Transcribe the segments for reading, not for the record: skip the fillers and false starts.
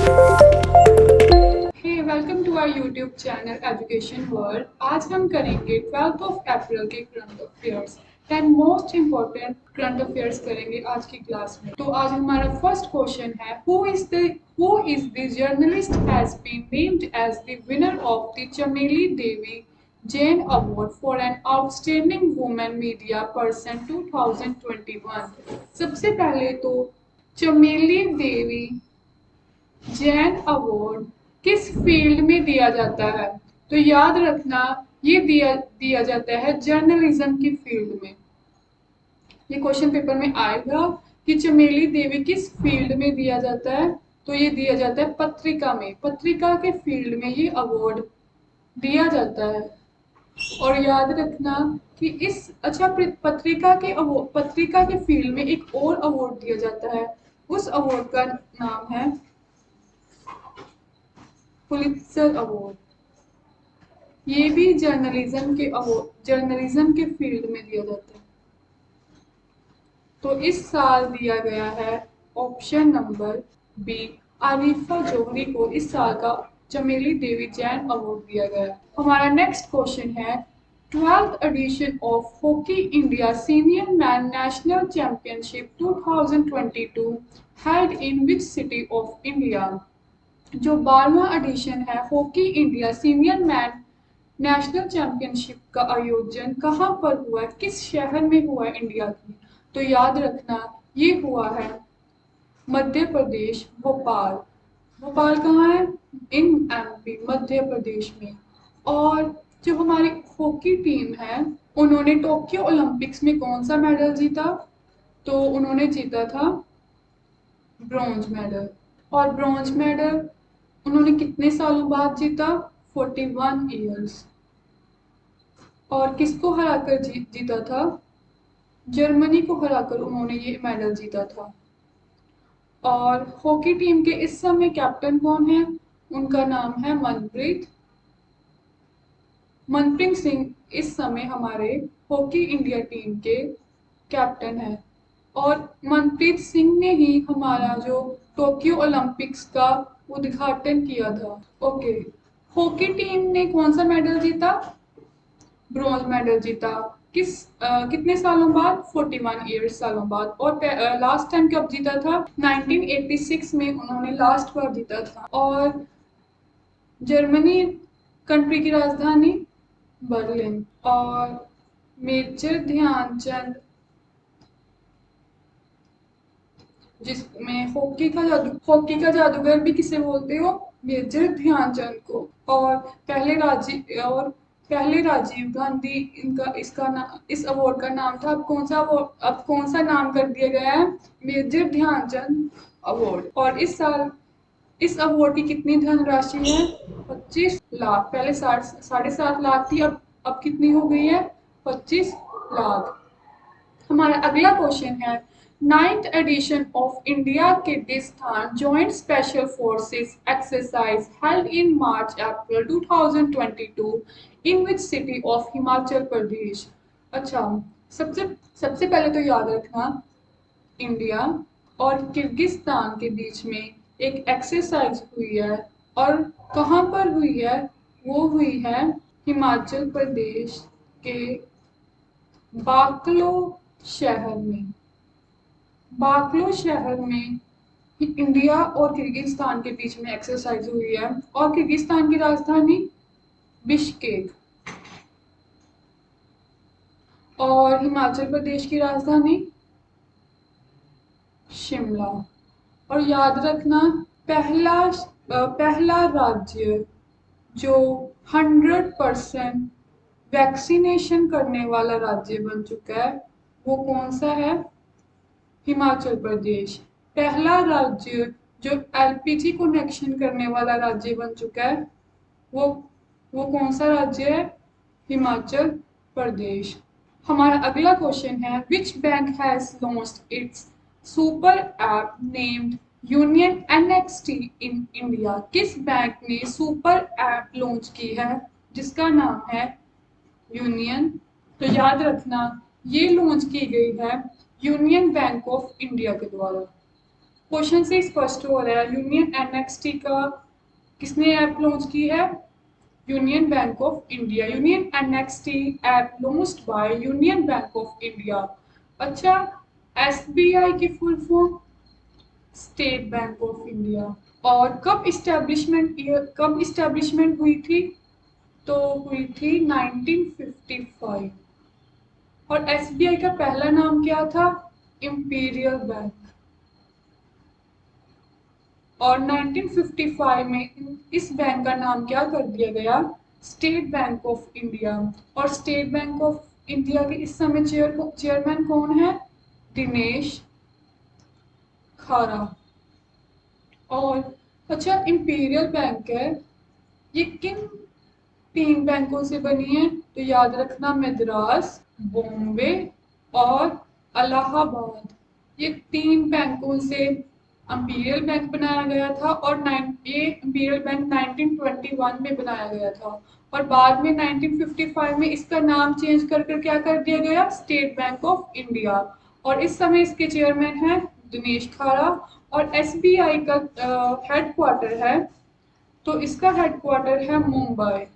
Hey, welcome to our YouTube channel Education World. आज हम करेंगे 12th ऑफ अप्रैल के current affairs. 10 most important current affairs करेंगे आज की क्लास में। तो आज हमारा फर्स्ट क्वेश्चन है, who is the journalist has been named as the winner of the Chameli Devi Jain Award for an outstanding woman media person 2021। सबसे पहले तो चमेली देवी जैन अवार्ड किस फील्ड में दिया जाता है? तो याद रखना, ये दिया जाता है जर्नलिज्म की फील्ड में। ये क्वेश्चन पेपर में आएगा कि चमेली देवी किस फील्ड में दिया जाता है, तो ये दिया जाता है पत्रिका में। पत्रिका के फील्ड में ये अवार्ड दिया जाता है। और याद रखना कि पत्रिका के फील्ड में एक और अवार्ड दिया जाता है। उस अवार्ड का नाम है पुलित्जर अवार्ड। ये भी जर्नलिज्म के फील्ड में दिया जाता है। तो इस साल दिया गया है ऑप्शन नंबर बी, आरिफा जौहरी को इस साल का चमेली देवी जैन अवार्ड दिया गया। हमारा नेक्स्ट क्वेश्चन है, 12th edition of hockey India senior man national championship 2022 held in which city of India? जो 12वां एडिशन है hockey India senior man national championship का आयोजन कहाँ पर हुआ है, किस शहर में हुआ है इंडिया की? तो याद रखना, ये हुआ है मध्य प्रदेश, भोपाल। भोपाल कहाँ है? इन एमपी, मध्य प्रदेश में। और जो हमारी हॉकी टीम है, उन्होंने टोक्यो ओलंपिक्स में कौन सा मेडल जीता? तो उन्होंने जीता था ब्रॉन्ज मेडल। और ब्रॉन्ज मेडल उन्होंने कितने सालों बाद जीता? 41 ईयर्स। और किसको हराकर जीता था? जर्मनी को हराकर उन्होंने ये मेडल जीता था। और हॉकी टीम के इस समय कैप्टन कौन है? उनका नाम है मनप्रीत सिंह इस समय हमारे हॉकी इंडिया टीम के कैप्टन है। और मनप्रीत सिंह ने ही हमारा जो टोक्यो ओलंपिक्स का उद्घाटन किया था। ओके, हॉकी टीम ने कौन सा मेडल जीता? ब्रॉन्ज मेडल जीता। कितने सालों बाद? 41 ईयर्स सालों बाद। और लास्ट टाइम कब जीता था? 1986 में उन्होंने लास्ट बार जीता था। और जर्मनी कंट्री की राजधानी बर्लिन। और मेजर ध्यानचंद, जिसमें हॉकी का जादूगर भी किसे बोलते हो? मेजर ध्यानचंद को। और पहले राजीव गांधी इस अवार्ड का नाम था। अब कौन सा नाम कर दिया गया है? Major Dhyan Chand award. और इस साल इस अवार्ड की कितनी धनराशि है? 25 लाख। पहले 7.5 लाख थी, अब कितनी हो गई है? 25 लाख। हमारा अगला क्वेश्चन है, 9th edition of India Kyrgyzstan joint special forces exercise held in March April 2022 in which city of Himachal Pradesh? अच्छा, सबसे पहले तो याद रखना, इंडिया और किर्गिस्तान के बीच में एक एक्सरसाइज हुई है। और कहाँ पर हुई है? वो हुई है हिमाचल प्रदेश के बाकलो शहर में। बाकलो शहर में इंडिया और किर्गिस्तान के बीच में एक्सरसाइज हुई है। और किर्गिस्तान की राजधानी बिश्केक। और हिमाचल प्रदेश की राजधानी शिमला। और याद रखना, पहला राज्य जो 100% वैक्सीनेशन करने वाला राज्य बन चुका है, वो कौन सा है? हिमाचल प्रदेश। पहला राज्य जो एलपीजी कनेक्शन करने वाला राज्य बन चुका है, वो कौन सा राज्य है? हिमाचल प्रदेश। हमारा अगला क्वेश्चन है, which bank has launched it's super app named union NXT in India? किस बैंक ने सुपर ऐप लॉन्च की है जिसका नाम है यूनियन? तो याद रखना, ये लॉन्च की गई है यूनियन बैंक ऑफ इंडिया के द्वारा। क्वेश्चन से स्पष्ट हो रहा है यूनियन एनएक्सटी का किसने ऐप लॉन्च की है? Union bank of India. Union NXT app launched by union bank of India. अच्छा, एसबीआई की full form state bank of India. और कब इस्टेब्लिशमेंट हुई थी? तो हुई थी 1955। और एसबीआई का पहला नाम क्या था? Imperial bank. और 1955 में इस बैंक का नाम क्या कर दिया गया? State bank of India. और स्टेट बैंक ऑफ इंडिया के इस समय चेयरमैन कौन है? दिनेश खारा। और अच्छा, इंपीरियल बैंक है, ये किन 3 बैंकों से बनी है? तो याद रखना, मद्रास, बॉम्बे और इलाहाबाद। ये 3 बैंकों से इंपीरियल बैंक बनाया गया था। और ये इंपीरियल बैंक 1921 में बनाया गया था। और बाद में 1955 में इसका नाम चेंज कर कर क्या कर दिया गया? State bank of India. और इस समय इसके चेयरमैन हैं दिनेश खारा। और एसबीआई का हेडक्वार्टर है, तो इसका हेडक्वार्टर है मुंबई,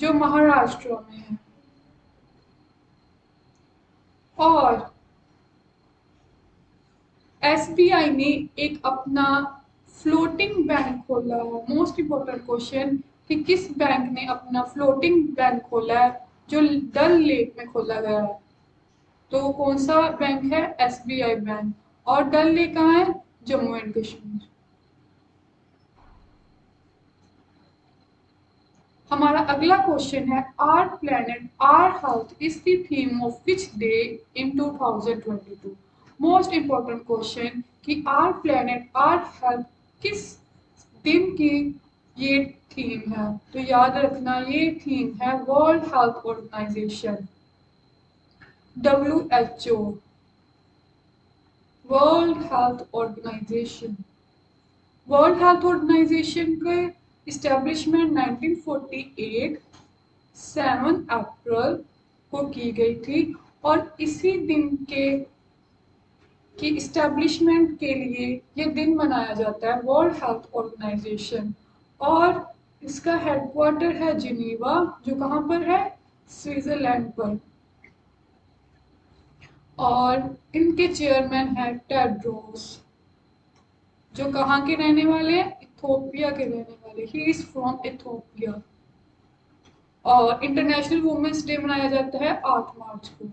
जो महाराष्ट्र में है। और एसबीआई ने एक अपना फ्लोटिंग बैंक खोला है। मोस्ट इंपोर्टेंट क्वेश्चन कि किस बैंक ने अपना फ्लोटिंग बैंक खोला है, जो डल लेक में खोला गया है? तो कौन सा बैंक है? SBI bank. और डल लेक कहाँ है? जम्मू एंड कश्मीर। हमारा अगला क्वेश्चन है our planet our health is the theme of which day in 2022। Most important question कि आर प्लैनेट आर हेल्थ किस दिन की ये थीम है? तो याद रखना, ये थीम है world health organisation, WHO, world health organisation. World health organisation के इस्टेब्लिशमेंट 1948 7 अप्रैल को की गई थी। और इसी दिन के की इस्टेब्लिशमेंट के लिए ये दिन मनाया जाता है, वर्ल्ड हेल्थ ऑर्गेनाइजेशन। और इसका हेडक्वार्टर है जिनीवा, जो कहाँ पर है? स्विट्जरलैंड पर। और इनके चेयरमैन है टेड्रोस, जो कहाँ के रहने वाले हैं? इथोपिया के रहने वाले। He is from Ethiopia. और इंटरनेशनल वुमेन्स डे मनाया जाता है 8 मार्च को।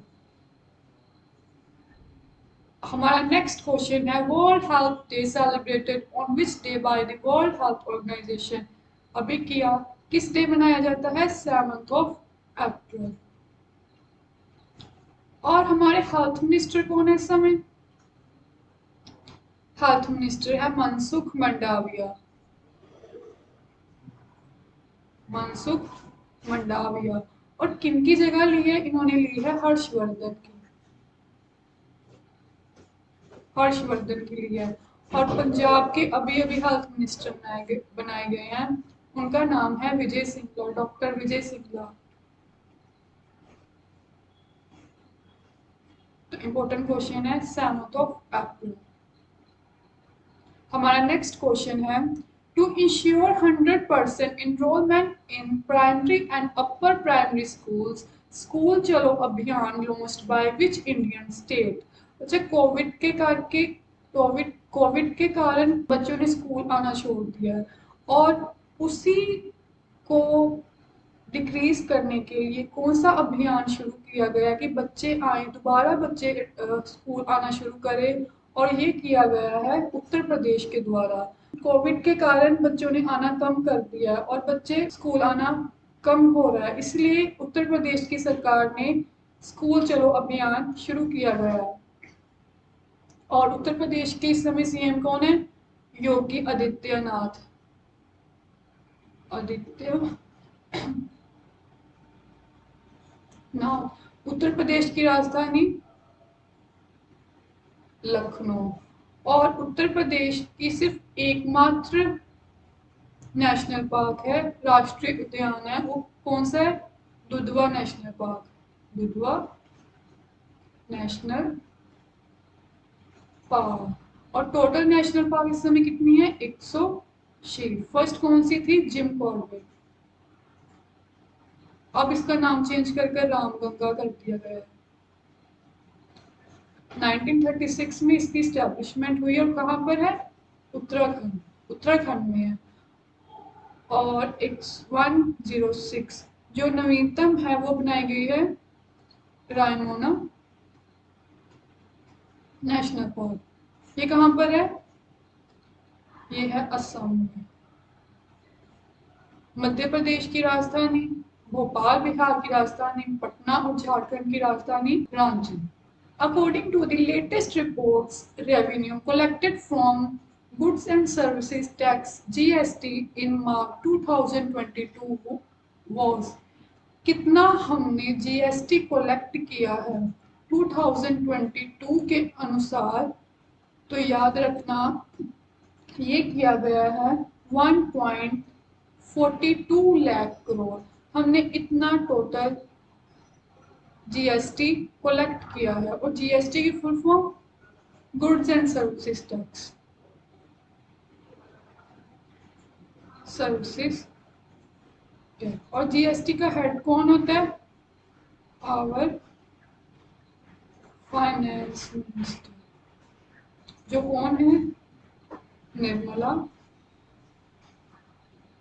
हमारा नेक्स्ट क्वेश्चन है world health day celebrated on which day by the world health organisation. अभी किया, किस डे मनाया जाता है? 7 अप्रैल। और हमारे हेल्थ मिनिस्टर कौन है इस समय? हेल्थ मिनिस्टर है मनसुख मंडाविया। मनसुख मंडाविया। और किनकी जगह ली है? इन्होंने ली है हर्षवर्धन की। हर्षवर्धन के लिए। और पंजाब के अभी अभी हेल्थ मिनिस्टर बनाए गए हैं, उनका नाम है विजय सिंगला, डॉक्टर विजय सिंगला। तो इम्पोर्टेंट क्वेश्चन है 7 अप्रैल। हमारा नेक्स्ट क्वेश्चन है to ensure 100% enrollment in primary and upper primary schools, school Chalo Abhiyan launched by which Indian state। अच्छा, कोविड के कारण बच्चों ने स्कूल आना छोड़ दिया है। और उसी को डिक्रीज करने के लिए कौन सा अभियान शुरू किया गया कि बच्चे आए, दोबारा बच्चे स्कूल आना शुरू करें? और ये किया गया है उत्तर प्रदेश के द्वारा। कोविड के कारण बच्चों ने आना कम कर दिया है और बच्चे स्कूल आना कम हो रहा है, इसलिए उत्तर प्रदेश की सरकार ने स्कूल चलो अभियान शुरू किया गया है। और उत्तर प्रदेश के इस समय सीएम कौन है? योगी आदित्यनाथ। आदित्य ना। उत्तर प्रदेश की राजधानी लखनऊ। और उत्तर प्रदेश की सिर्फ एकमात्र नेशनल पार्क है, राष्ट्रीय उद्यान है, वो कौन सा है? Dudhwa national park. Dudhwa national park. और टोटल नेशनल पार्क इस समय कितनी है? 106। फर्स्ट कौन सी थी? Jim Corbett. अब इसका नाम चेंज करके रामगंगा कर दिया गया है। 1936 में इसकी स्टैब्लिशमेंट हुई और कहाँ पर है? उत्तराखंड। उत्तराखंड में है। और 106 जो नवीनतम है वो बनाई गई है रायमोना नेशनल पार्क। ये कहाँ पर है? ये है असम में। मध्य प्रदेश की राजधानी भोपाल, बिहार की राजधानी पटना और झारखंड की राजधानी Ranchi. According to the latest reports, revenue collected from goods and services tax (GST) in March 2022 was कितना हमने जीएसटी कलेक्ट किया है 2022 के अनुसार? तो याद रखना ये किया गया है 1.42 लाख करोड़। हमने इतना टोटल जीएसटी कलेक्ट किया है। और जीएसटी की full form goods and services tax, services tax. और जीएसटी का हेड कौन होता है? आवर फाइनेंस मिनिस्टर, जो कौन है? निर्मला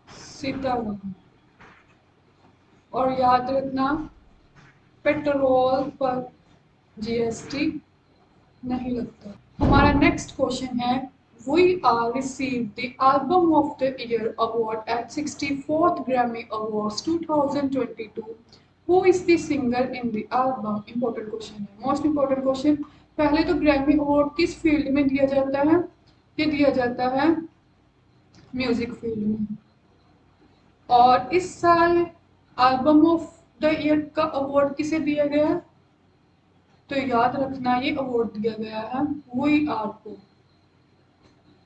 सीतारमण। और याद रखना पेट्रोल पर जीएसटी नहीं लगता। हमारा नेक्स्ट क्वेश्चन है We are received the Album of the Year award at 64th Grammy Awards 2022. Who is the singer in the album? Important question है, मोस्ट इम्पोर्टेंट क्वेश्चन। पहले तो ग्रैमी अवार्ड किस field में दिया जाता है? ये दिया जाता है म्यूजिक फील्ड में। और इस साल एल्बम ऑफ द ईयर का अवार्ड किसे दिया गया? तो याद रखना ये अवार्ड दिया गया है वी आर को।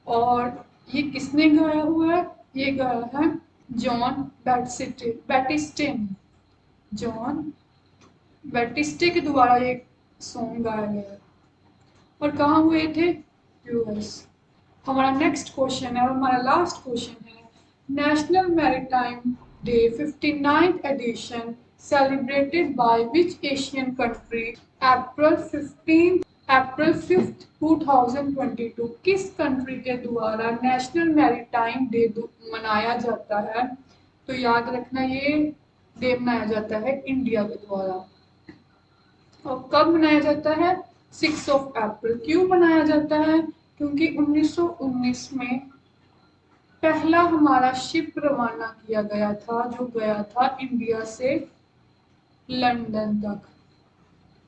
और ये किसने गाया हुआ है? ये गाया है जॉन बैटिस्टे ने। जॉन बैटिस्टे के द्वारा ये सॉन्ग गाया गया है। और कहाँ हुए थे? यूएस। हमारा नेक्स्ट क्वेश्चन है और हमारा लास्ट क्वेश्चन है national maritime day 59th edition celebrated by which Asian country April 5th 2022। किस कंट्री के द्वारा नेशनल मैरीटाइम डे मनाया जाता है? तो याद रखना ये डे मनाया जाता है इंडिया के द्वारा। और कब मनाया जाता है? 6 अप्रैल। क्यों मनाया जाता है? क्योंकि 1919 में पहला हमारा शिप रवाना किया गया था जो गया था इंडिया से लंदन तक।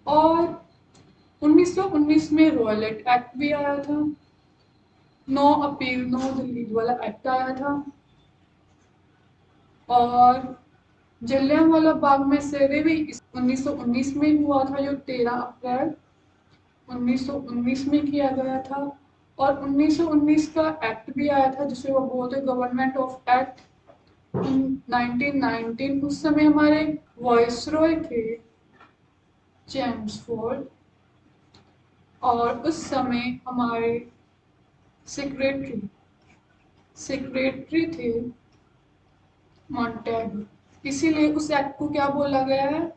और 1919 में रॉयलेट एक्ट भी आया था। 9 अपील 9 दिल्ली वाला एक्ट आया था। और जलियांवाला बाग में सैरे भी 1919 में हुआ था जो 13 अप्रैल 1919 में किया गया था। और 1919 का एक्ट भी आया था जिसे वो बोलते गवर्नमेंट ऑफ एक्ट 1919। उस समय हमारे वॉइसरॉय थे चेम्सफोर्ड और उस समय हमारे सेक्रेटरी थे मॉन्टेगू। इसीलिए उस एक्ट को क्या बोला गया है?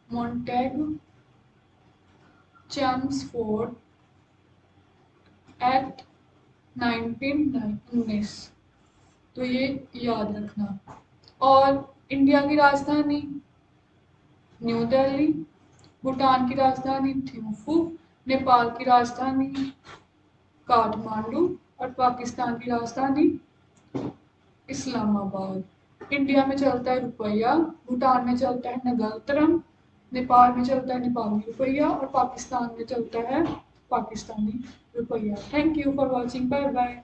Montagu Chelmsford act 1919। तो ये याद रखना। और इंडिया की राजधानी न्यू दिल्ली, भूटान की राजधानी थिम्फू, नेपाल की राजधानी काठमांडू और पाकिस्तान की राजधानी इस्लामाबाद। इंडिया में चलता है रुपया, भूटान में चलता है नगलतरम, नेपाल में चलता है नेपाली रुपया और पाकिस्तान में चलता है पाकिस्तानी रुपया। Thank you for watching. Bye bye.